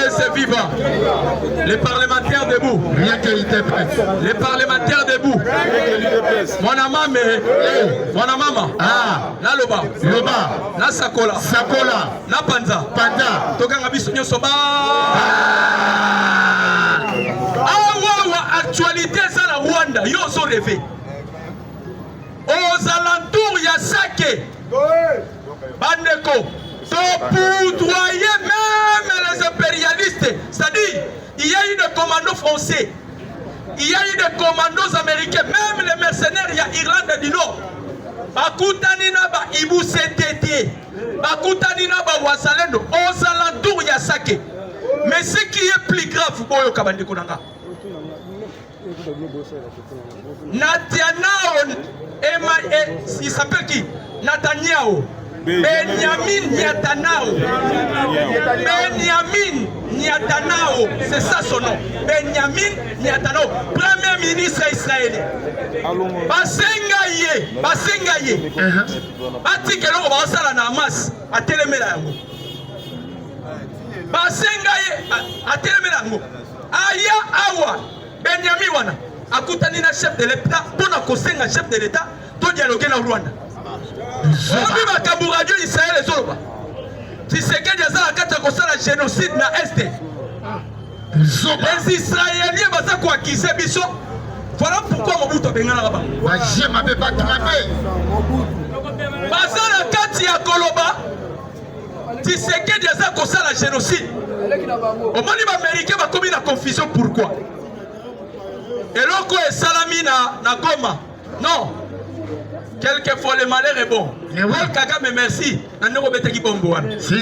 c'est vivant. Les parlementaires debout. Rien que l'IDPS. Les parlementaires debout. Mon amame. Mon amama. Ah. Na loba. Loba. Na sakola. Sakola. Na panza. Panda. Tokanga biso nyoso ba. Actualité ça la Rwanda. Yo so rêvé. Aux alentours ya Sake. Bandeko. Pour poudroyer même les impérialistes. C'est-à-dire, il y a eu des commandos français, il y a eu des commandos américains, même les mercenaires, il y a Irlande du Nord. Bakutanina ba Ibu CTT, Bakutanina ba Wazalendo, aux alentours il y a Sake. Mais ce qui est plus grave, Boyo Kabandeko Nanga. Natianao, il s'appelle qui? Nathaniel. Benjamin Netanyahu. Benjamin Netanyahu, c'est ça son nom. Benjamin Netanyahu, premier ministre israélien. Basengaye, Basengaye. Batikelo basala na Hamas, atelemela yango. Basengaye, atelemela yango. Aya awa, Benjamin wana, akutani na chef de l'État, pona kosenga chef de l'État, to dialoguer na Rwanda. Obi bakabura Dieu Israël et Zoloba. Tu sais que des gens qui ont fait le génocide na Est. Les Israéliens baza ko accuser biso. Voilà pourquoi Mobutu bengana là-bas. Baje mabe bakimabe. Baza la kati ya Koloba. Tu sais que des gens qui ont fait le génocide. Au moment où les Américains va commis la confusion pourquoi? Et l'autre est salami na Goma. Non. Quelquefois le malheur est bon. Paul Kagame merci. Nandeko beteki bombo wana. Si.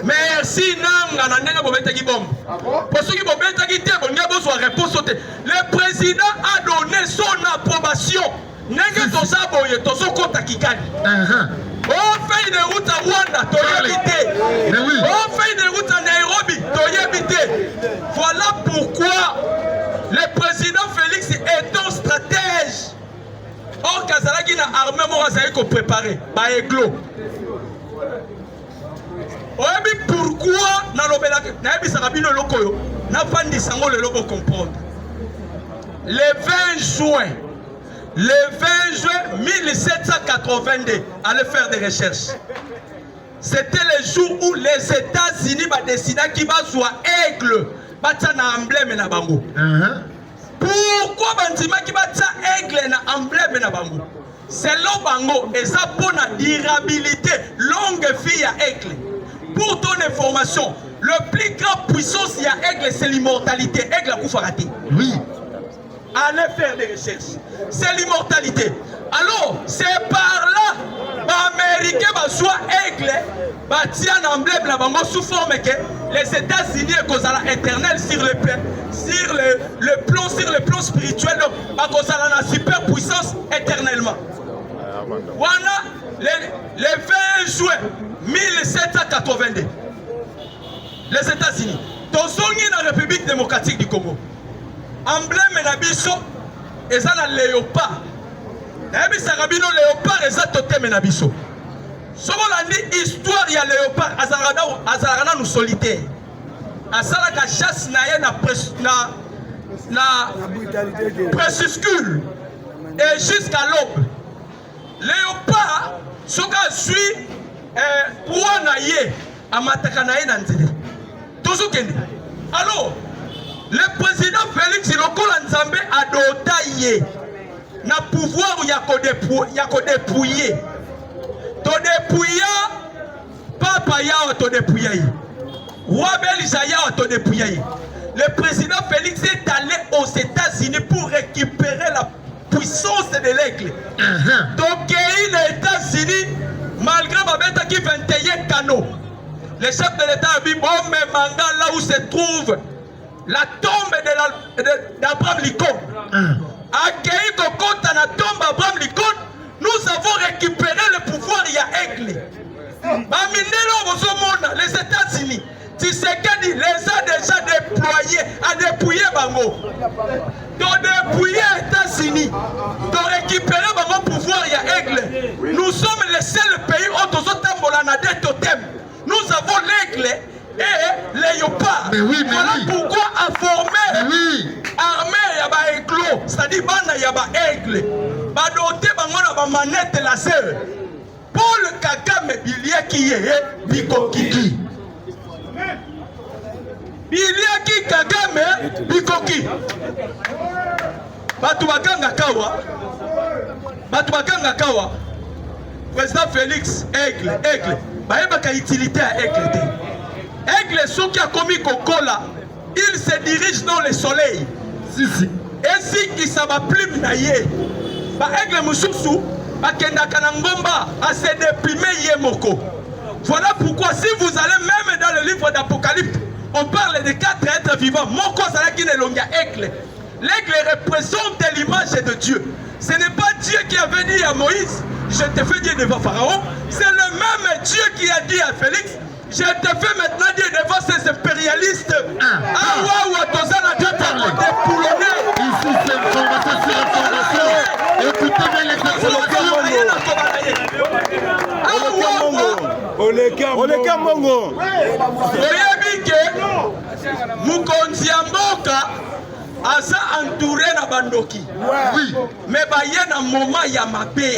Merci nanga nandeko bobeteki bombo. Pour ceux qui bobeteki te bon ngabo soit réponse. Le président a donné son approbation. Nenge toza boye tozo kota Kigali. On fait une route à Rwanda, toyebité. On fait une route à Nairobi, toyebité. Voilà pourquoi le président Félix est un stratège. Or, Kazalaki na armée mora zaï ko préparé, ba églo. Oyebi pourquoi na lobela na yebi sarabino lokoyo na fandi sango le lobo comprendre. Le 20 juin 1782, allez faire des recherches. C'était le jour où les États-Unis ont décidé qu'il va soit aigle, battre un emblème na bango. Pourquoi Bantima qui bat ça aigle na emblème na bango? Selon bango, et ça pour la durabilité longue vie à aigle. Pour ton information, le plus grand puissance il y a aigle, c'est l'immortalité. Aigle à Koufarati. Oui. Allez faire des recherches. C'est l'immortalité. Alors, c'est par là, l'Américain va soit aigle, va tirer un emblème là bango sous forme que les États-Unis sont éternels sur le plan spirituel, donc ils ont la super puissance éternellement. Voilà le 20 juin 1782, les États-Unis, dans la République démocratique du Congo, emblème na biso eza na léopard. Nayebi sarabino léopard eza totem na biso. Somo landi histoire ya léopard azalaka nous solitaire. Asalaka chasse na ye na crépuscule et jusqu'à l'aube. Léopard soka suit proie na ye amataka na ye na nzele. Tozokende. Alors le président Félix Lokola Nzambe a doté na pouvoir ya ko dépouiller. To dépouiller papa ya to dépouiller. Roi Belisa ya to dépouiller. Le président Félix est allé aux États-Unis pour récupérer la puissance de l'aigle. Donc les États-Unis, malgré Babeta qui 21 canaux, le chef de l'État a dit bon mais manga là où se trouve la tombe d'Abraham Lincoln. Accueilli Kokota la tombe d'Abraham Lincoln, nous avons récupéré le pouvoir il y a aigle. Les États-Unis, tu sais que les a déjà déployés à dépouiller Bango. Donc dépouiller les États-Unis, de récupérer Bango pouvoir il y a aigle. Nous sommes les seuls pays où nous avons Mais oui, mais voilà oui. pourquoi a formé Oui. armée ya ba éclos, c'est-à-dire bana ya ba aigle. Ba doté bango na ba manette laser. Paul Kagame biliaki ye bikoki. Biliaki Kagame bikoki. Batu baganga kawa. Président Félix aigle. Baebaka utilité à aigle. Aigle soki a commis kokola, il se dirige dans le soleil. Si. Et si qui ça va plume na ye. Ba aigle mususu bakenda kanangomba a se déprimer ye moko. Voilà pourquoi si vous allez même dans le livre d'Apocalypse, on parle de 4 êtres vivants. Moko salaki ne longia aigle. L'aigle représente l'image de Dieu. Ce n'est pas Dieu qui avait dit à Moïse, je te fais dire devant Pharaon. C'est le même Dieu qui a dit à Félix, je te fais maintenant dire devant ces impérialistes. Ici c'est information sur information. Écoutez bien les informations. Oleka Mongo. Oyebi ke mukonzi ya mboka asa entouré na bandoki. Oui. Mais baye na moment ya mabe.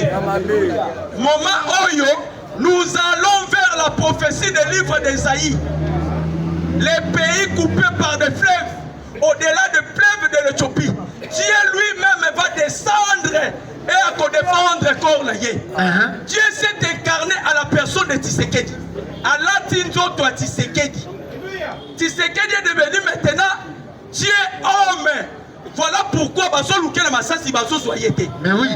Moment oyo, nous allons vers la prophétie des livres d'Esaïe. Les pays coupés par des fleuves, au-delà des fleuves de l'Éthiopie. Dieu lui-même va descendre et à défendre corps là. Dieu s'est incarné à la personne de Tshisekedi. À l'atinzoto à Tshisekedi. Tshisekedi est devenu maintenant Dieu homme. Voilà pourquoi mais oui.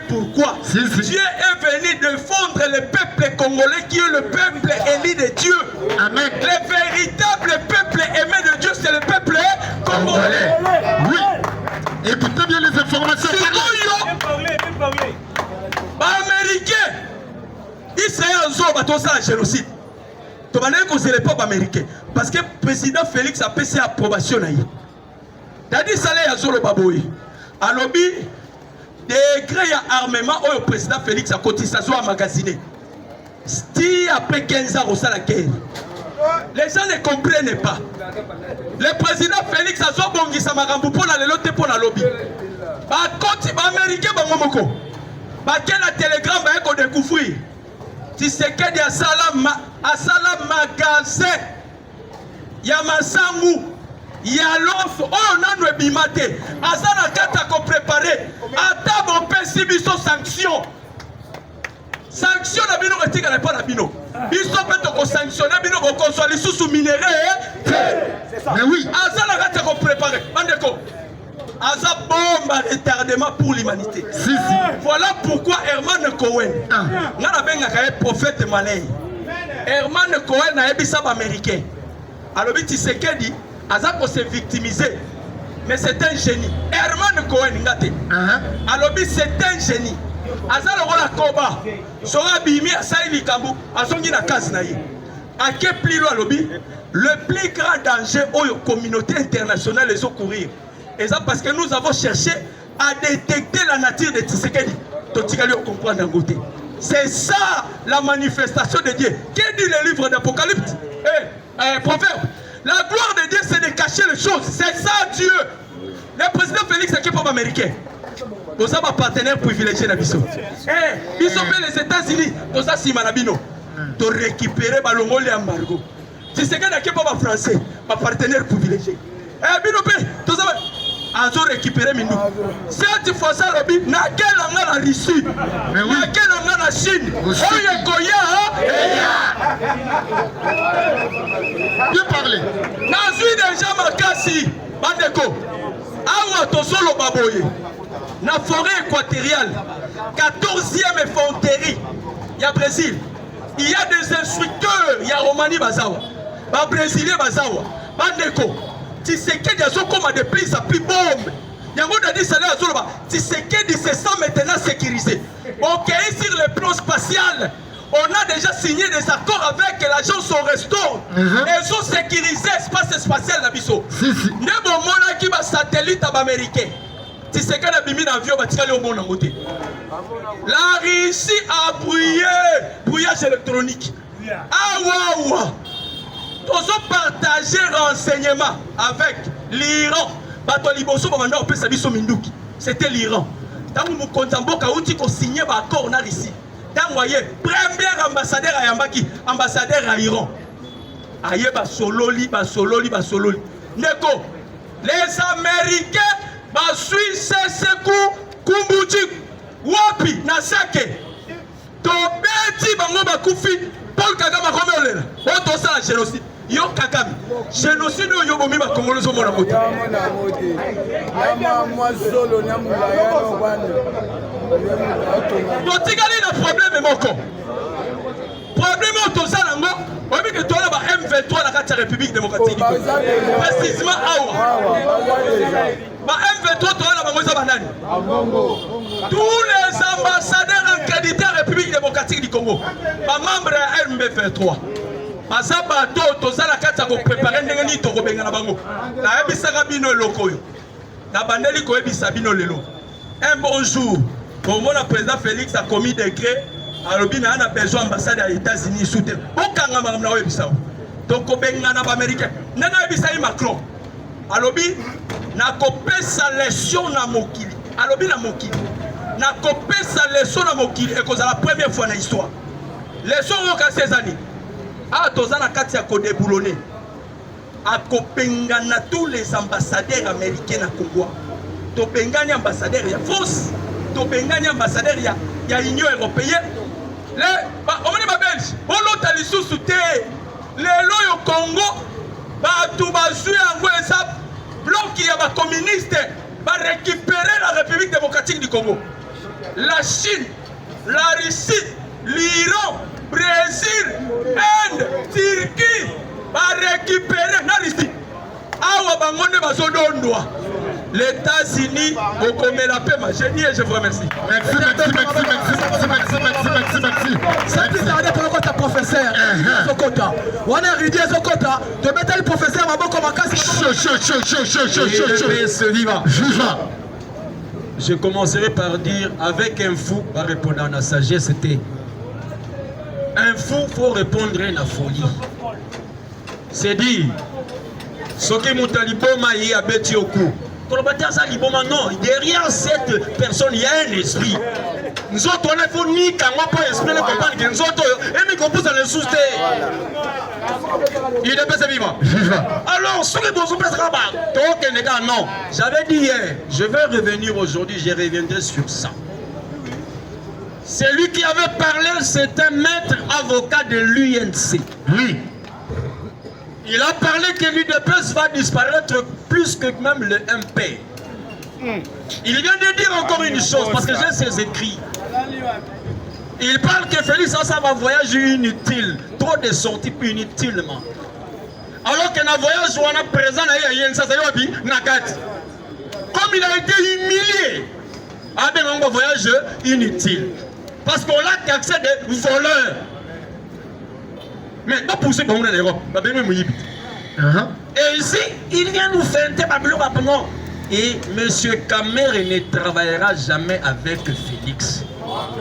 Pourquoi Dieu est venu défendre le peuple congolais qui est le peuple élu de Dieu. Amen. Le véritable peuple aimé de Dieu, c'est le peuple congolais. Oui. Écoutez bien les informations. Américain, Israël a un génocide. Tu vas dire que ce n'est pas américain. Parce que le président Félix a passé approbation. C'est-à-dire que ça zolo baboui. À lobby, décret armement au président Félix a cotisation à magasiner. Si après 15 ans au la guerre. Les gens ne comprennent pas. Le président Félix a zo bongi sa magambu pour la lote pour la lobby. Ba koti ba américain ba momoko. Ba quel télégramme ba ko découvrir. Tshisekedi a sala magasin. Ya masangu. Yaloso, oh non, ne bimate. Azana kata ko préparé. Ata bon pesibiso sanction. Sanction na bino retika na pas na bino. Biso peto ko sanctionner bino ko consoli sous minéré. Mais oui. Azana kata ko préparé. Bandeko. Aza bombe retardement pour l'humanité. Si. Voilà pourquoi Herman Cohen. Ngana benga ka prophète malais. Herman Cohen na ebisa américain. Alors bi Tshisekedi Aza pour se victimiser. Mais c'est un génie. Herman Cohen ngate. Alobi c'est un génie. Aza lokola koba. Sora bimi asaili kambu. Azongi na kazi na ye. Ake plilo alobi. Le plus grand danger aux communautés internationales les courir. Et ça parce que nous avons cherché à détecter la nature de Tshisekedi. Totikali on comprend d'un côté. C'est ça la manifestation de Dieu. Qu'est dit le livre d'Apocalypse? Proverbe. La gloire de Dieu, c'est de cacher les choses. C'est ça, Dieu. Le président Félix est pas américain. Nous avons un partenaire privilégié dans Bisso. Bisso fait les États-Unis. Nous avons si Manabino. De récupérer Balongoli embargo. Si c'est quelqu'un qui n'est pas français, un partenaire privilégié. Binope, nous avons récupéré Minou. Cette fois, ça, n'a quel langue la Russie? N'a quel langue la Chine? Oye Goya, Bien parlé. Nazui déjà Makasi, Bandeko. Awa Tosolo Baboye. Na forêt équatoriale, 14e infanterie. Il y a Brésil. Il y a des instructeurs. Il y a Romani Bazawa. Ba Brésilien Bazawa. Bandeko. Tshisekedi a comme des plis à plus bombe. Yango a dit ça là Zoloba. Tshisekedi se sent maintenant sécurisé. Ok, sur le plan spatial. On a déjà signé des accords avec l'agence Restore. Ils ont sécurisé l'espace spatial d'Abisso. Ne bon mona qui va satellite américain. Tshisekedi a bimi d'avion va tirer au monde en côté. La Russie a brûlé, brouillage électronique. Ah waouh. Nous avons partagé renseignements avec l'Iran. C'était l'Iran. Tant que nous comptons qu'on signé un accord en Russie. Tant que premier ambassadeur à Yambaki, ambassadeur à Iran. Aïe, sololi. Neko, les Américains, Suisse, Sekou, Kumbuchi, Wapi, Nasake. Tobeti bango bakufi, Paul Kagame akomeolela. Oto sala génocide. Yo Kagame, génocide yo bomi ba Congolais zo mona moto. Totikali na problème moko. Problème oto sala ngo, obi ke tola ba M23 na kati ya République démocratique. Précisément awa. Ba M23 tola bango za banani. Tous les ambassadeurs accrédités à la République démocratique du Congo, ba membre ya MB23. Baza bato tozala kati ko préparer ndenge ni to kobenga na bango. Na yebisaka bino eloko yo. Na bandeli ko yebisa bino lelo. Un bon jour, pour le président Félix a commis décret, alobi na a besoin ambassade aux États-Unis soutien. Okanga mamna yebisa. Donc kobenga na ba américain. Nana yebisa Macron. Alobi na kopesa leçon na mokili. Alobi na mokili. Na kopesa leçon na mokili et cause la première fois dans l'histoire. Leçon au cas ces années. Ah, tozana kati ya kodeboulonner. A kopenga na tous les ambassadeurs américains na Congo. Topengani ambassadeur ya France, topengani ambassadeur ya Union européenne. Les omoni ba Belge, olota lisusu te. Lelo yo Congo ba tu bazui yango eza bloc ya ba communiste ba récupérer la République démocratique du Congo. La Chine, la Russie, l'Iran, Brésil, Inde, Turquie, va récupérer la Russie. Awa bangonde bazodondwa. Les États-Unis ont commis la paix, ma génie, et je vous remercie. Merci. Ça qui s'arrête pour le côté professeur. Zokota. On a réduit Zokota. De mettre le professeur à beaucoup de Je commencerai par dire, avec un fou, va répondre à la sagesse, c'était un fou, faut répondre à la folie. C'est dit, ce qui m'a dit, a bêti au cou. Non, derrière cette personne, il y a un esprit. Nous autres, on a fait ni quand on peut esprit, comprendre que nous autres, et nous compose dans le sousté. Il est pas vivant. Alors, ce que vous faites là-bas, non. J'avais dit hier, je vais revenir aujourd'hui, je reviendrai sur ça. Celui qui avait parlé, c'est un maître avocat de l'UNC. Oui. Il a parlé que l'UDPS va disparaître plus que même le MP. Il vient de dire encore une chose, parce que j'ai ses écrits. Il parle que Félix Assa va voyager inutile, trop de sorties inutilement. Alors qu'un voyage où on a présent, comme il a été humilié, un voyage inutile. Parce qu'on a taxé des voleurs. Mais pas pousser pour nous en Europe. Et ici, il vient nous feinter rapidement. Et M. Kamer ne travaillera jamais avec Félix. En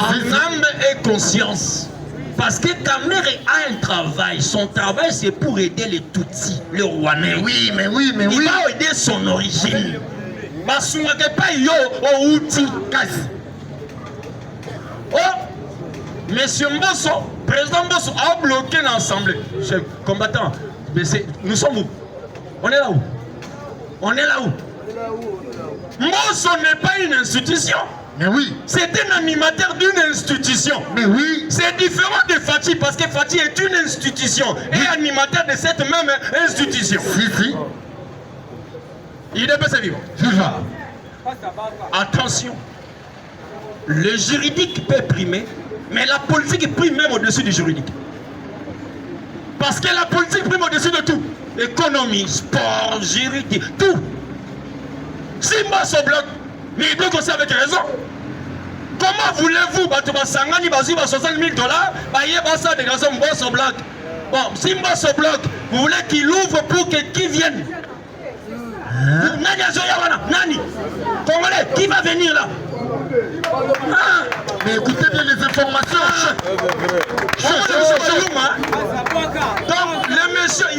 âme et conscience. Parce que Kamer a un travail. Son travail, c'est pour aider les Tutsis, le Rwandais. Oui. Il va aider son origine. Parce qu'il n'y a pas au outil. Oh, Monsieur Mbosso, président Mbosso a bloqué l'Assemblée. Combattant, nous sommes où? On est là où? On est là où? Mbosso n'est pas une institution. Mais oui. C'est un animateur d'une institution. Mais oui. C'est différent de Fatih parce que Fatih est une institution et animateur de cette même institution. Si. Il est pas vivant. Attention. Le juridique peut primer, mais la politique prime même au-dessus du juridique. Parce que la politique prime au-dessus de tout. Économie, sport, juridique, tout. Si moi se bloque, mais il bloque aussi avec raison. Comment voulez-vous, Sangani, 60 000 $, bon, si moi se bloque, vous voulez qu'il ouvre pour que qui vienne? Nani Congolais, qui va venir là? Mais écoutez bien les informations. Donc, le monsieur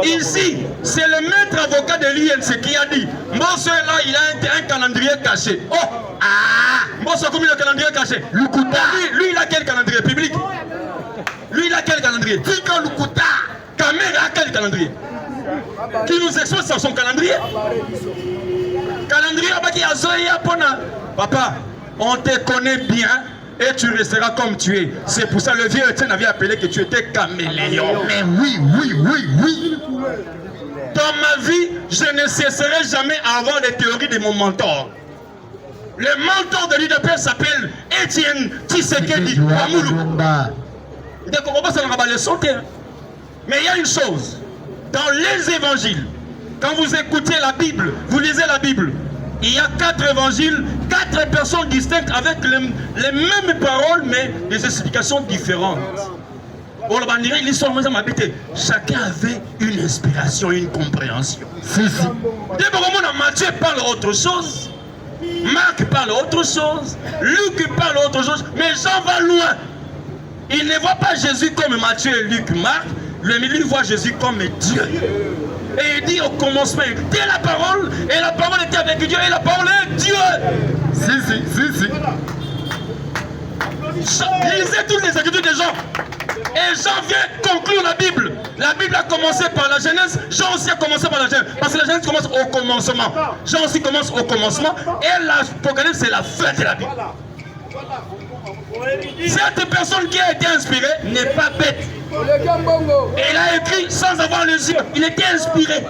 ici, c'est le maître avocat de l'INC qui a dit, Mbosso là, il a un calendrier caché. Oh, Mbosso comme il a un calendrier caché. Lukuta, lui, il a quel calendrier public? Lui, il a quel calendrier? Tika Lukuta. Kamera a quel calendrier? Qui nous expose sur son calendrier? Calendrier, qui a Zoya Pona. Papa, on te connaît bien et tu resteras comme tu es. C'est pour ça que le vieux Etienne avait appelé que tu étais caméléon. Mais oui. Dans ma vie, je ne cesserai jamais à avoir les théories de mon mentor. Le mentor de l'UDP s'appelle Etienne Tshisekedi Wamoulou. Mais il y a une chose. Dans les évangiles, quand vous écoutez la Bible, vous lisez la Bible, il y a 4 évangiles, 4 personnes distinctes avec les mêmes paroles, mais des explications différentes. Chacun avait une inspiration, une compréhension. Matthieu parle autre chose, Marc parle autre chose, Luc parle autre chose, mais Jean va loin. Il ne voit pas Jésus comme Matthieu et Luc, Marc, lui voit Jésus comme Dieu. Et il dit au commencement, il était la parole, et la parole était avec Dieu, et la parole est Dieu. Si. Lisez toutes les écritures des gens. Et Jean vient conclure la Bible. La Bible a commencé par la Genèse, Jean aussi a commencé par la Genèse. Parce que la Genèse commence au commencement. Jean aussi commence au commencement. Et l'Apocalypse, c'est la fin de la Bible. Cette personne qui a été inspirée n'est pas bête. Et il a écrit sans avoir les yeux. Il était inspiré.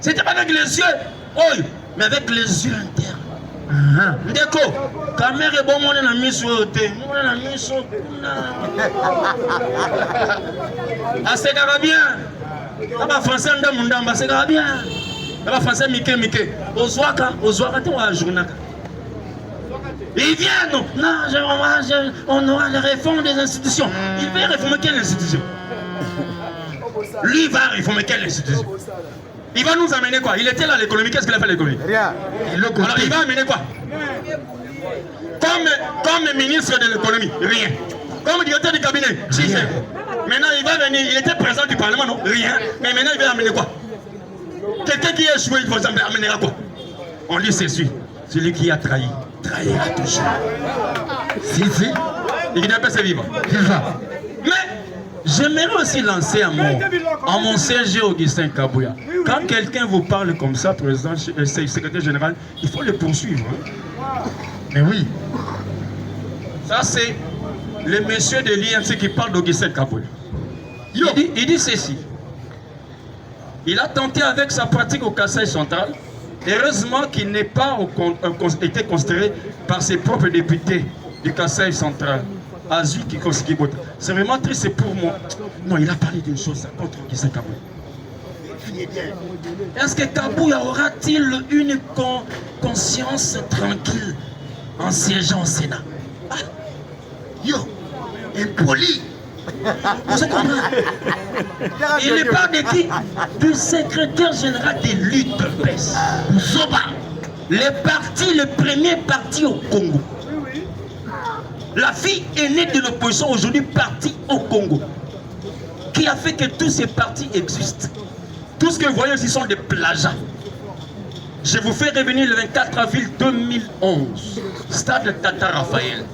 C'était pas avec les yeux, mais avec les yeux internes. Ndeko, caméra est bon, on a mis sur le thé. On a mis sur le c'est bien. On va français, c'est bien. On va français, Mike. Ozwaka, tu vas journée. Il vient, non, on aura la réforme des institutions. Il va réformer quelle institution? Lui va réformer quelle institution? Il va nous amener quoi? Il était là à l'économie, qu'est-ce qu'il a fait à l'économie? Rien. Alors il va amener quoi? Comme ministre de l'économie, rien. Comme directeur du cabinet, rien. Maintenant il va venir, il était président du Parlement, non? Rien. Mais maintenant il va amener quoi? Quelqu'un qui a échoué, il va amener quoi? On dit c'est celui qui a trahi. Trahira toujours. Si. Il n'a pas ses vivre. Mais j'aimerais aussi lancer un mot à mon CG Augustin Kabouya. Quand quelqu'un vous parle comme ça, président, secrétaire général, il faut le poursuivre. Mais oui. Ça, c'est le monsieur de l'INC qui parle d'Augustin Kabouya. Il dit ceci. Il a tenté avec sa pratique au Kasaï central. Heureusement qu'il n'est pas été considéré par ses propres députés du Kasaï central. Azu Kikoski-Bota. C'est vraiment triste pour moi. Non, il a parlé d'une chose contre Augustin Kabouya. Est-ce que Kabouya aura-t-il une conscience tranquille en siégeant au Sénat? Impoli. Vous comprenez? Il parle de qui? Du secrétaire général de l'UDPS. Zoba. Le premier parti au Congo. La fille aînée de l'opposition aujourd'hui partie au Congo. Qui a fait que tous ces partis existent. Tout ce que vous voyez ici sont des plagiats. Je vous fais revenir le 24 avril 2011. Stade Tata Raphaël.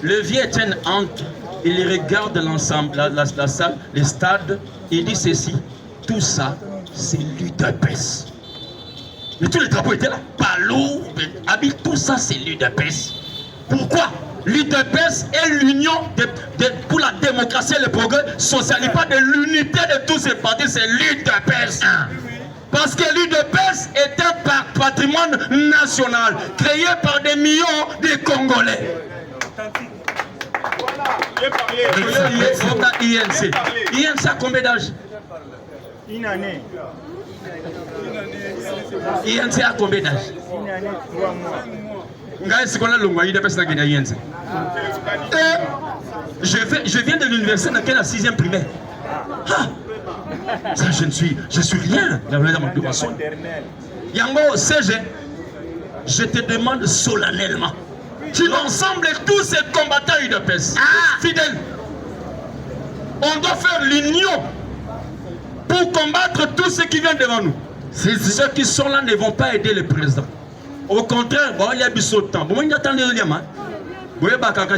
Le vieux Etienne entre. Il regarde l'ensemble, la salle, les stades, il dit ceci, tout ça, c'est l'UDPS. Mais tous les drapeaux étaient là, Palou, Habit, tout ça, c'est l'UDPS. Pourquoi? L'UDPS est l'union pour la démocratie et le progrès social, pas de l'unité de tous ces partis, c'est l'UDPS. Parce que l'UDPS est un patrimoine national, créé par des millions de Congolais. INC. INC a combien d'âge? Une année. INC a combien d'âge? Une année, 3 mois. Je viens de l'université dans la 6e primaire. Ça, je suis rien. Yango, CG, je te demande solennellement, L'ensemble de tous ces combattants UDPS, fidèles, on doit faire l'union pour combattre tous ceux qui viennent devant nous. Ceux qui sont là ne vont pas aider le président. Au contraire, bon, il y a du temps. Bon, il y a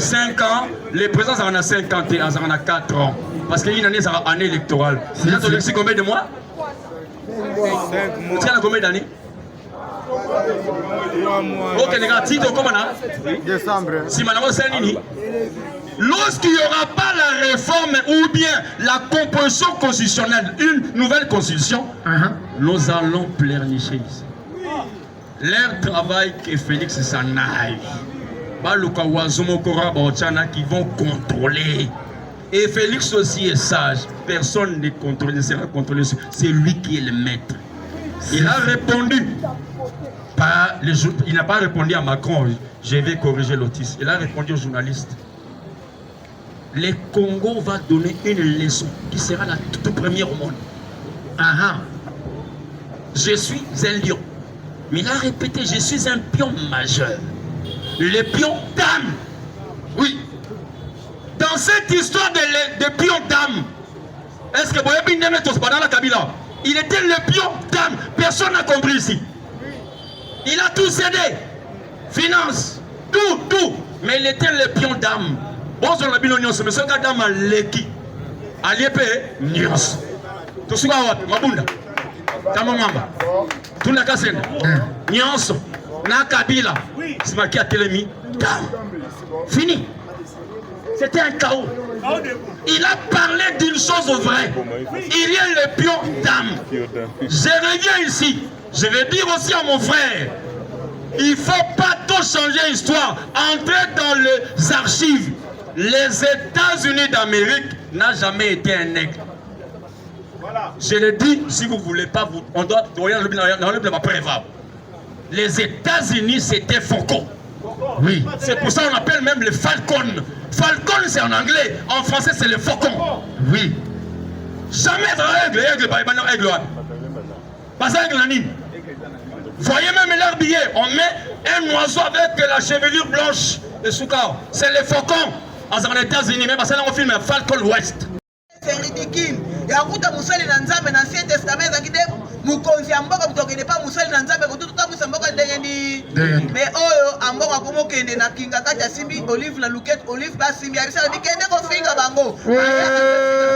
5 ans, le président ça en a 50 ans, ça en a 4 ans. Parce qu'il y a une année électorale. Vous avez ici combien de mois? 5 mois. Tu as combien d'années? 3 mois. Ok, les gars, titre comment là? Décembre. Si madame Senini, lorsqu'il n'y aura pas la réforme ou bien la composition constitutionnelle, une nouvelle constitution, nous allons pleurnicher ici. Leur travail que Félix s'en aille. Qui vont contrôler. Et Félix aussi est sage. Personne ne contrôle, ne sera contrôlé. C'est lui qui est le maître. Il a répondu. Il n'a pas répondu à Macron. Je vais corriger l'autisme. Il a répondu aux journalistes. Le Congo va donner une leçon qui sera la toute première au monde. Je suis un lion. Mais il a répété, je suis un pion majeur. Le pion d'âme. Oui. Dans cette histoire de pion d'âme, est-ce que vous avez bien mettre dans la Kabila? Il était le pion d'âme. Personne n'a compris ici. Il a tout cédé. Finance, tout. Mais il était le pion d'âme. Bon, on a bien mais ce gars d'âme a l'équipe. À l'épée, Nios. Tout ce qu'on a, Mabunda. Tamamamba. Tout le cas, Nios. Na Kabila. C'est ma qui a télémis. Fini. C'était un chaos. Il a parlé d'une chose vraie. Il y a le pion d'âme. Je reviens ici. Je vais dire aussi à mon frère, il ne faut pas tout changer l'histoire. Entrer dans les archives. Les États-Unis d'Amérique n'ont jamais été un aigle. Je le dis, si vous ne voulez pas, on doit enlever ma prévable. Les États-Unis, c'était Faucon. Oui. C'est pour ça qu'on appelle même le Falcon. Falcon, c'est en anglais. En français, c'est le faucon. Oui. Jamais aigle. Pas aigle, Nanine. Voyez même leur billet. On met un oiseau avec la chevelure blanche de Soukao. C'est le faucon. En États-Unis, même parce que on filme Falcon West. C'est ridicule. Yakuta musali na nzambe na Ancien Testament zakide mukonzi amboka mutokende pa musali na nzambe kututuka musamboka ndengeni. Mais oyo amboka komokende na kinga kati ya simbi olive na luket olive ba simbi abisa bikende ko finga bango.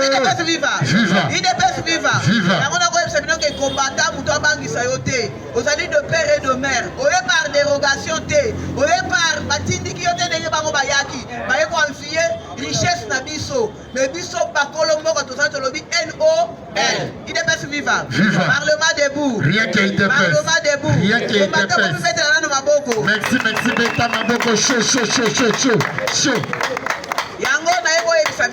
Ide pesi viva. Yango na ko yebisa bino ke combattant muto abangisa yo te. Ozali de père et de mère. Oye par dérogation te. Oye par batindiki yo te ndenge bango bayaki. Baye ko enfier richesse na biso. Mais biso bakolo moko tozali lobi NOL. Il est pas vivant. Parlement debout. Rien qui est Parlement debout. Rien qui est Merci, Beta Maboko. Chaud. Yango na eko ebisa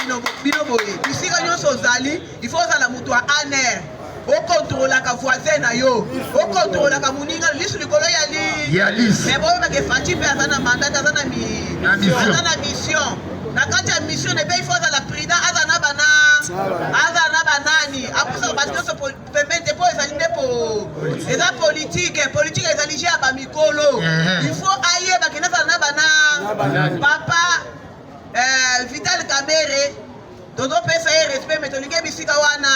bino boye. Bisika nyonso ozali, il faut ozala mutu a aner. O contrôle ka voisin na yo. O contrôle ka muninga lisu likolo ya lis. Mais bon ba ke fati pe azana mandat azana mission. Na kati ya mission ne be il faut ozala prudent azana banani. Apusa parce que ce permet po ezali ndepo. Eza politique ezali ja ba mikolo. Il faut ayer ba kena na bana. Papa Vital Kamere, Dodo pesa respect mais tolike bisika wana.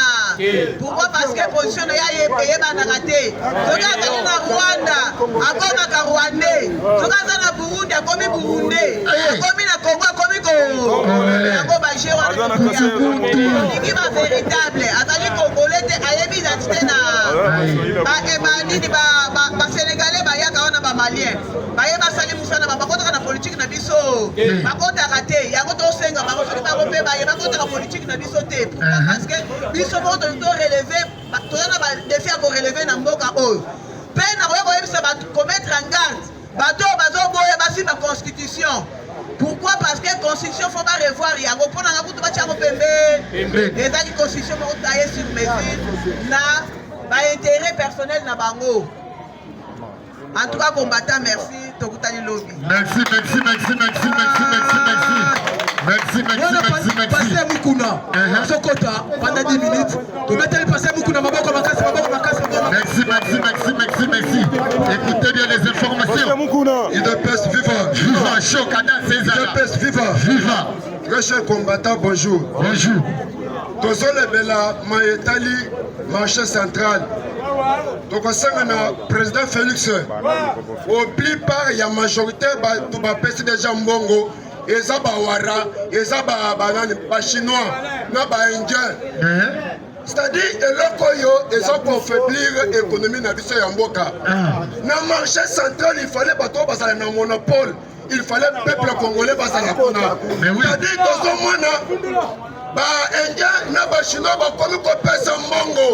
Pourquoi? Parce que position ya payé bana raté. Toka zali na Rwanda, akoma ka Rwandais. Toka zali na Burundi, akomi Burundais. Akomi na Congo, akomi Congo. Yango ba je wana. Toliki ba véritable, azali Congolais te ayebi identité na ba nini ba Sénégalais ba yaka wana ba Malien. Ba yeba sali musana ba kota na politique na biso. Ba kota raté, yango to senga ba kota ba pe ba yeba kota politique na biso te. Pourquoi? Parce que biso mo to relever to na ba défi à relever na mboka oyo. Pe na ko yebisa ba commettre en garde. Bato bazo boye ba si ba constitution. Pourquoi? Parce que constitution faut pas revoir yango pona nga kutu ba tshako pembe. Eza ki constitution mo tailler sur mesure na ba intérêt personnel na bango. En tout cas, combattant, merci. Tokutani lobby. Merci. Passez Mukuna. Sokota, pendant 10 minutes. Tu mettez le passé Mukuna, Maboko Makasi. Merci. Écoutez bien les informations. IDPS viva. Viva, Chokada, César. IDPS viva. Viva. Très chers combattants, bonjour. Bonjour. Tozole Bela, Maïtali, marché central. Donc, le président Félix, au plupart, il y a majorité de déjà Mbongo, et ça Wara, et ça Chinois, et Indien. C'est-à-dire, ils ont affaiblir l'économie de Yamboka. Dans le marché central, il fallait un monopole. Il fallait le peuple congolais passer la Kona. C'est-à-dire, dans ce moment, les Indiens et les Chinois ont pèse Mbongo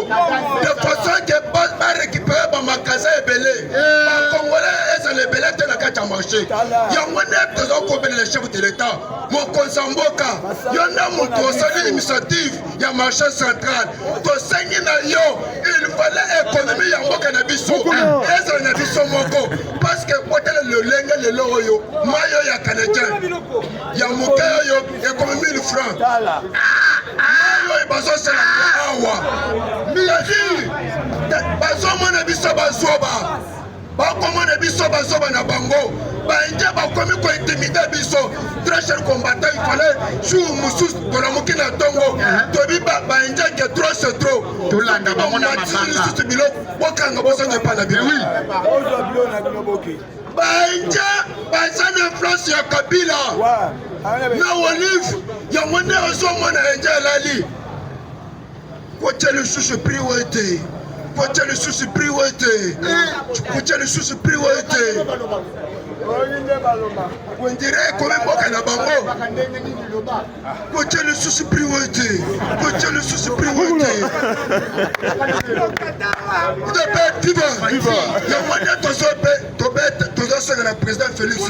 de façon que les récupérer les magasins et les Congolais et les Belés de la carte marché. Il y a les chefs de l'État. Mon Konsamboka, il y a une initiative, il y a un marché central. Il fallait économiser Yamboka na biso. Et na biso moko parce que le lengue le loyo, mayo ya canadien. Ya mokayo économie 1000 francs. Mayo e bazo sala awa. Miladi. Bazo mona biso bazoba. Ba komona biso bazoba na bango. Ba india ba komi ko intimider biso. Très cher combattant, il fallait jour musus de la mokina tongo. Tobi ba india que trop c'est trop. Tout landa ba mona mama. Bilo wakanga boso ne pas na bilo. Oui. Ba india ba sana influence ya Kabila. Na Olive ya mwana ozo mwana india lali. Kote le sous priorité. Kote le sous priorité. Kote le sous priorité. On dirait qu'on est moqué à la bango. Côté le souci priorité. Côté le souci priorité. Il y a moyen de la président Félix.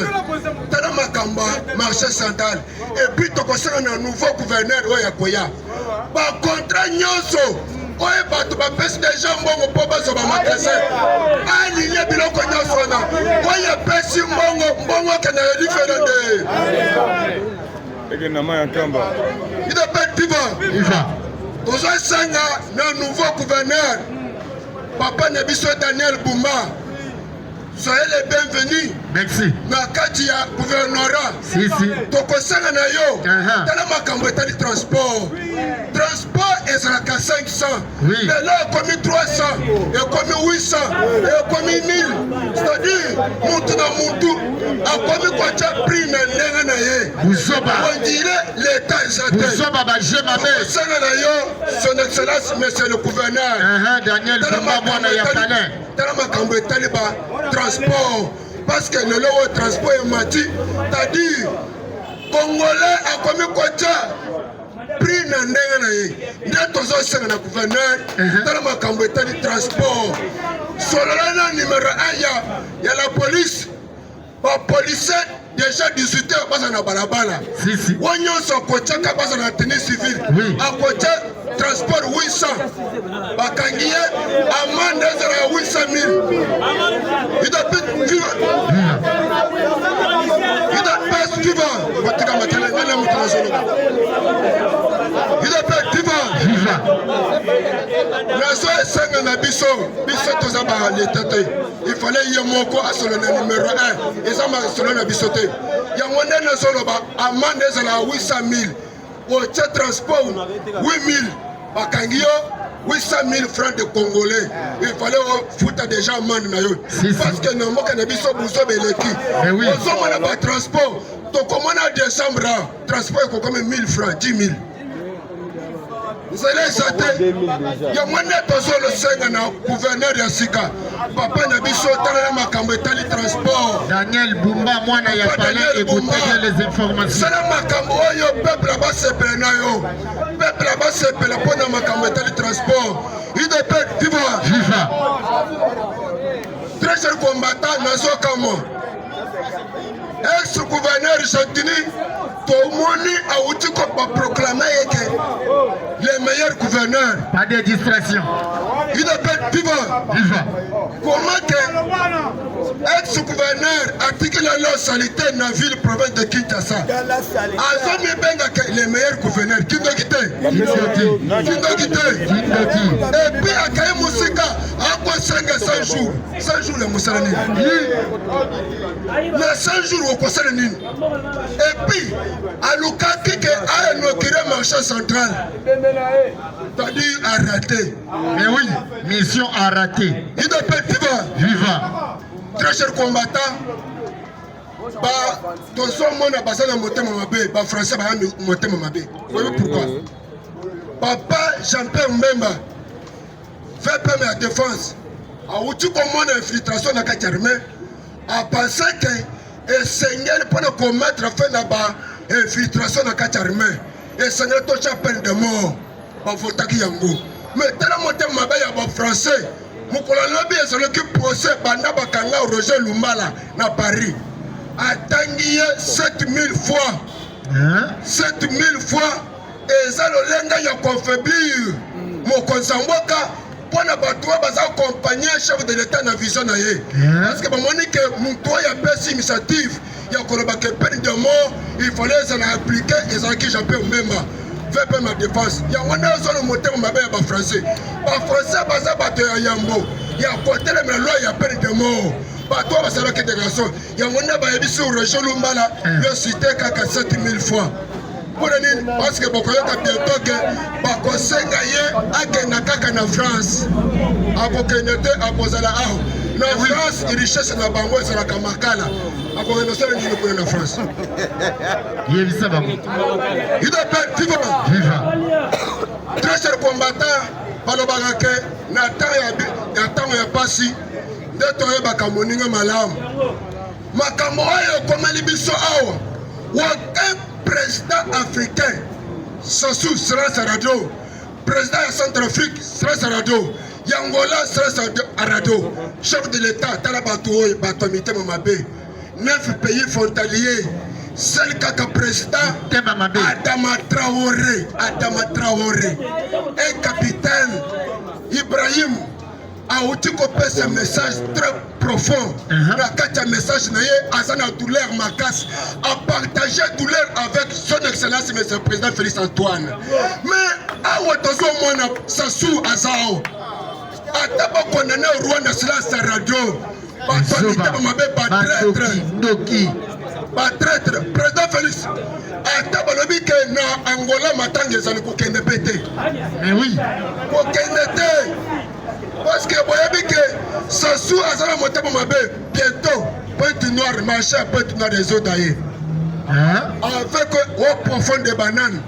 Tana Makamba, marché central. Et puis tu concerne un nouveau gouverneur Oyakoya. Par contrat Nyonso. Oye bato bapesi deja mbongo mpo bazoba magasin aligné biloko nyonso wana oye pesi mbongo akende diferende idepet viva tozosanga na nouveau gouverneur papa na biso Daniel Bumba. Soyez les bienvenus. Merci. Na kati ya gouvernorat. Si. Tokosanga na yo. Tala makambo etali transport. Transport ezalaka 500. Oui. Mais là, comme 300, et comme 800, et comme 1000. C'est-à-dire, mutu na mutu, a comme quoi tu as pris na lenga na ye. On dirait l'État exaté. Tokosanga na yo, son excellence, monsieur le gouverneur. Daniel Bumba mwana ya palais. Tala makambo etali ba transport. Parce que le lot transport est mati, c'est-à-dire, Congolais a commis quoi prix na ndenge na ye. Nde tozosenga na gouverneur, tala makambo etali transport. Solola na numéro 1 ya la police. Ba policier déjà 18 heures basa na balabala. Wanyonso kochaka basa na tenue civile. A kocha transport 800. Bakangi ye amende ezala 800,000. Idapet viva. Batika matele ngana mutu na zolo. Idapet viva. Nazo esenga na biso toza ba l'état. Il fallait y moko à solo na numéro 1. Et ça m'a solo na biso te. Ya mwende na solo ba amende ezala 800,000. Au transport 8,000. Bakangio 800,000 francs de Congolais. Il fallait foutre déjà amende na yo. Parce que nous moka na biso buso beleki. On s'en va pas transport. Donc comment en décembre transport comme 1,000 francs, 10,000. C'est les il y a moins de senga na gouverneur ya sika. Papa na biso tala makambo etali transport. Daniel Bumba mwana ya palais, écoutez bien les informations. C'est la makambo yo peuple là-bas sepele na yo. Peuple là-bas sepele pour na makambo etali transport. Il dépend viva. Très cher combattant nazo kamo. Ex-gouverneur Chantini, Tomoni a outi pour proclamer les meilleurs gouverneurs. Pas de distraction. Il appelle viva. Comment que ex-gouverneur applique la loi sanitaire dans la ville province de Kinshasa? Azami Benga les meilleurs gouverneurs. Qui doit quitter? Et puis à Kaye Moussika, okosenga 100 jours 100 jours ya mosala nini na 100 jours okosala nini et puis alukaki ke ainauguré marché central c'est-à-dire arrêté Mais oui, mission a raté. il ne peut Viva. très cher combattant tozomona baza na motema mabe bafrançais baya motema mabe oyebi pourquoi papa Jean-Pierre Mbemba fait peme ya défense awuti komona infiltration na kati ya armée apense ke esengeli mpona komettre fin na bainfiltration na kati ya armée esengeli totia peine de mort bavotaki yango mais tala motema mabe ya bafrançais mokolo lobi ezalaki procès banda bakanga Roger Lumbala na Paris atangi ye 7000 fois 7000 fois eza lolenga ya konfaiblir mokonzi ya mboka mpona bato oyo baza accompagne chef de l'état na vision na ye parce que bamoni ke moto oyo apesi initiative ya kolobaka peine de mort il fallait ezala appliqué ezalaki Jean-Pierre Mbemba fait pe ma défense yango nde ozala motema mabe ya bafrançais baza bato ya yambo ya kotelemela loi ya peine de mort bato oyo basalaki dégration yango nde bayebisi Roger Lumbala yo cité kaka 7000 fois mpona nini parce que bokoyoka bientôt ke bakosenga ye akenda kaka na France akokende te akozala aho na France richesse na bango ezalaka makala akokende osala nini kuna na France Yebisa bango. Viva très cher combattant balobaka ke na ntango ya pasi nde toyebaka moninga malamu makambo oyo ekomeli biso awa aucun président africain Sassou sera sa radio président ya Centrafrique sera sa radio Yangola sera sa radio chef de l'état tala bato oyo bato mitema mabe 9 pays frontaliers seul kaka président Adama Traoré un capitaine Ibrahim auti kopesa message très profond na kati ya message na ye aza na douleur makasi a partager douleur avec son excellence monsieur le président Félix Antoine mais awa tozomona Sassou azao ata bakondane Rwanda sila sa radio bato mitema mabe batraître président Félix ata balobi ke na Angola matanga ezali kokende pete mais oui kokende te parce que boyebi ke Sassou azala motema mabe bientôt Pointe Noire marché à Pointe Noire des eaux d'ailleurs avec au profond de banane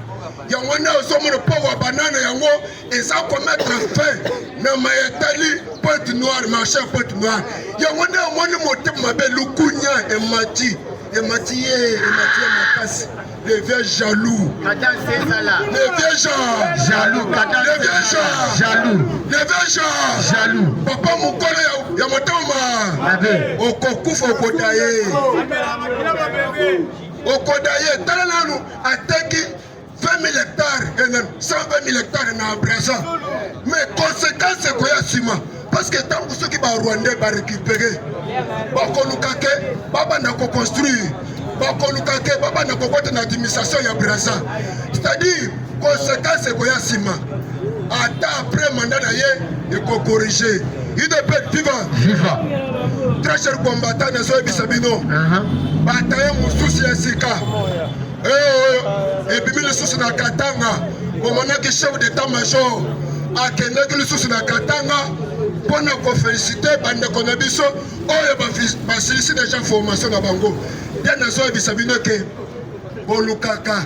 yango nde ozomona mpo wa banane yango eza komettre fin na mayetali Pointe Noire marché à Pointe Noire yango nde omoni motema mabe lukunya emati makasi les vieux jaloux papa mokolo ya motema okokufa okodaye tala nanu ateki 20 000 hectares 120 000 hectares na Brazza mais conséquence ekoya nsima parce que ntango soki barwandais barécupéré bakoluka ke babanda koconstruire bakoluka ke babanda kokota na administration ya Brazza c'est-à-dire conséquence ekoya nsima ata après mandat na ye ekokorrige UDP viva très cher combattant nazoyebisa bino bataye mosusu ya sika ebimi lisusu na Katanga bomonaki chef d'état major akendaki lisusu na Katanga mpona kofélicité bandeko na biso oyo basilisi déjà formation na bango nde nazoyebisa bino ke bolukaka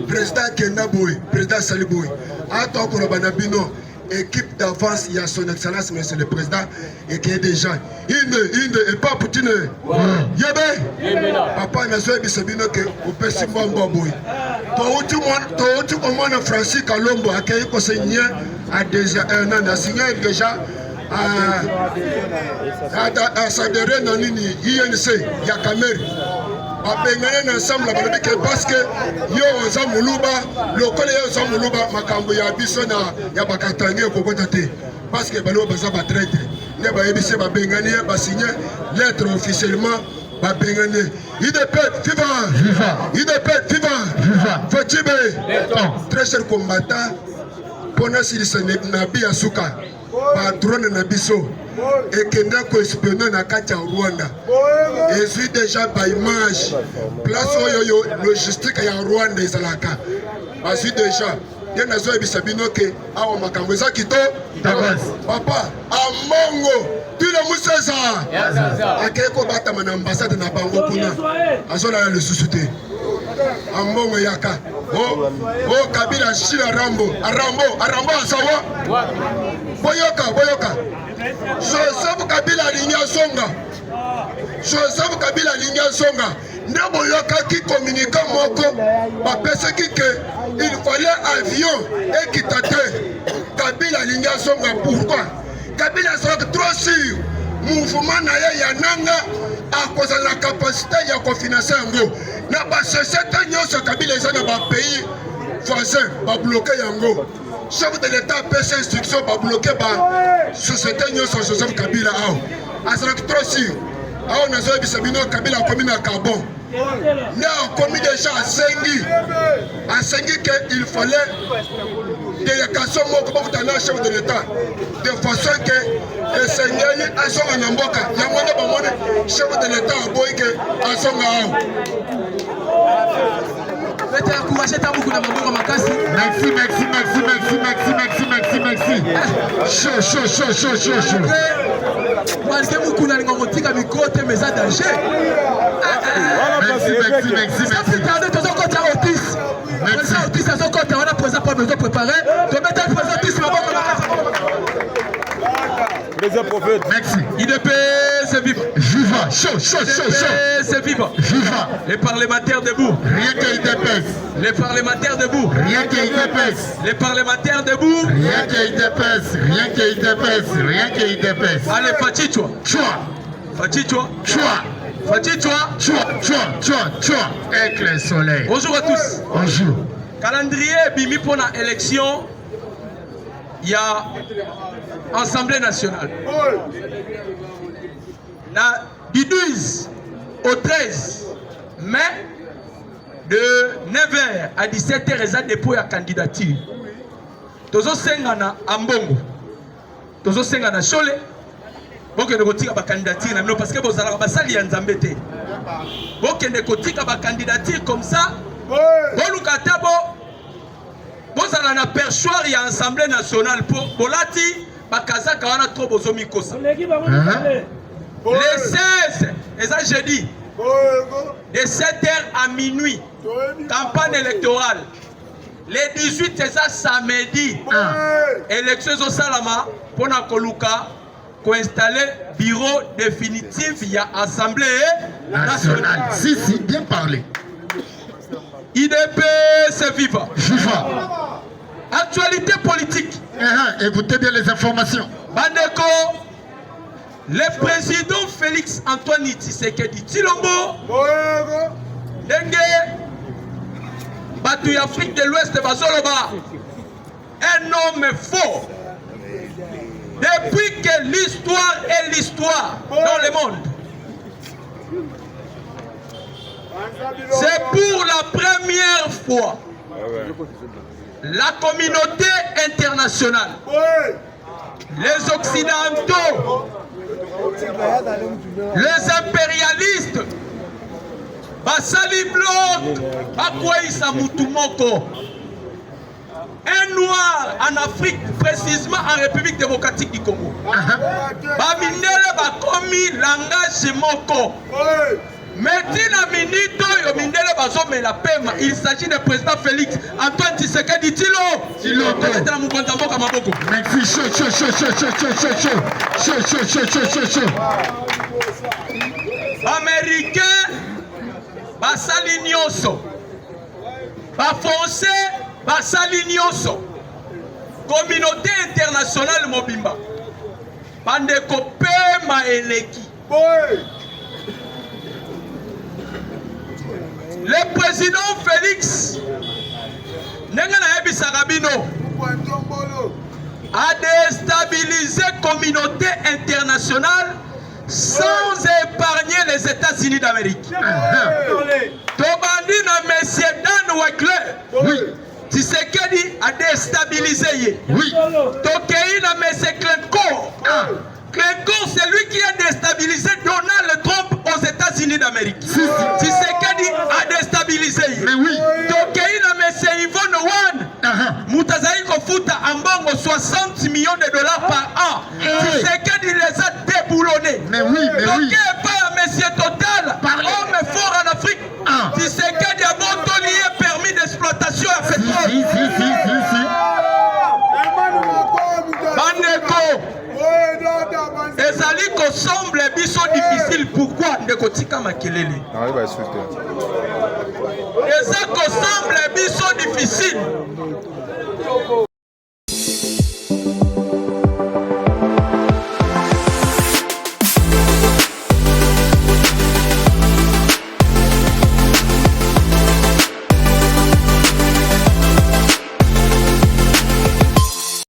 président akenda boye président asali boye ata okoloba na bino équipe d'avance, il y a son excellence, monsieur le président, et qui est déjà. Et pas Poutine. Yébé. Papa, il a dit que vous pouvez se faire un boy. Tout le monde, Francis Kalombo, a accueilli le signé à déjà un an, a signé déjà à s'adhérer dans l'INC, Yakamer. Abengana ensemble parce que yo oza muluba lokole yo oza muluba makambo ya biso na ya bakatange kokota te parce que balo baza ba traître ne ba yebise ba bengani ba signer lettre officiellement ba bengani IDP viva IDP viva Fotibe très cher combattant mpona silisa na bi ya suka badrone na biso ekende koespionne na kati ya Rwanda ezwi deja baimage place oyo logistique ya Rwanda ezalaka bazwi deja ye nazoyebisa bino ke awa makambo eza kito papa amongo tile museza akei kobatama na ambasade na bango kuna azolala lisusu te ambongo yaka o Kabila shila arambo asawa boyoka Joseph Kabila alingi asonga nde boyokaki communicant moko bapesaki ke il fallait avion ekita te Kabila alingi asonga. Pourquoi? Kabila azalaki trop sûr mouvement na ye ya nanga akozala na capacité ya kofinanse yango na basociété nyonso Kabila eza na bapays voisin babloke yango. Chef de l'État apesa instruction babloke basociété nyonso Joseph Kabila awa azalaki trop sûr awa nazoyebisa bino Kabila akomi na carbon ne akomi déjà asengi ke il fallait délégation moko bakutana na chef de l'État de façon ke esengeli asonga na mboka yango nde bamoni chef de l'État aboyi ke asonga awa. Chaud. Malgré beaucoup na linga motika micro te mais ça danger. Merci. Tozokota Otis. Président Otis azokota wana président pas besoin préparer. De mettre le président Otis maboko Président prophète. Merci. IDP, c'est vivant. Viva. Chaud. C'est vivant. Viva. Les parlementaires debout. Rien que IDPS. Les parlementaires debout. Rien que IDPS. Les parlementaires debout. Rien que IDPS. Allez, Fachichwa. Choi. Avec le soleil. Bonjour à tous. Bonjour. Calendrier Bimi pour la élection. Il y a Assemblée nationale. Du 12 au 13 mai, de 9h à 17h, ils ont déposé la candidature. Tozo Sengana Ambongo, Tozo Sengana Chole, boke ne kotika ba candidature na parce que bozala ba sali ya Nzambe te. Boke ne kotika ba candidature comme ça. Bolukata bozala na perchoir ya Assemblée nationale pour bolati bakazaka wana trop bozomi kosa. Les 16, et ça j'ai dit, de 7h à minuit, campagne électorale. Les 18, c'est ça samedi. Élection au Salama, pour na koluka, pour installer bureau définitif, il y a Assemblée nationale. Si, bien parlé. IDP, c'est vivant. Actualité politique. Écoutez bien les informations. Bandeko, le président Félix Antoine Tshisekedi Tshilombo, Dengue, Batu Afrique de l'Ouest, Bazoloba, un homme fort. Depuis que l'histoire est l'histoire dans le monde, c'est pour la première fois la communauté internationale, les Occidentaux, les impérialistes, Basali Bloc, Bakwaïsa Moutoumoko, un noir en Afrique, précisément en République démocratique du Congo. Bamindele Bakomi langage moko. Maintenant, minito yo mindele bazome la pema. Il s'agit du président Félix Antoine Tshisekedi Tshilombo. Merci, chaud. Américain, basali nyonso. Ba français, basali nyonso. Communauté internationale mobimba. Bandeko pema eleki. Le président Félix a déstabilisé la communauté internationale sans épargner les États-Unis d'Amérique. Tobandi na Monsieur Dan Weckler, Tshisekedi a déstabiliser ye. Oui. Tokei na mese Clinton. Clinton, c'est lui qui a déstabilisé Donald Trump aux États-Unis d'Amérique. Tshisekedi a déstabilisé. Mais oui. Tokei na mese Yvonne Wan. Moutazali Kofuta Ambongo 60 millions de dollars par an. Tshisekedi les a déboulonnés. Mais oui, mais oui. Tokei pas à monsieur Total. Homme fort en Afrique. Tshisekedi a bon lié permis d'exploitation à pétrole. Si. Bandeko. Ezali ko semble biso difficile. Pourquoi ndeko tika makelele? Eza ko semble biso difficile.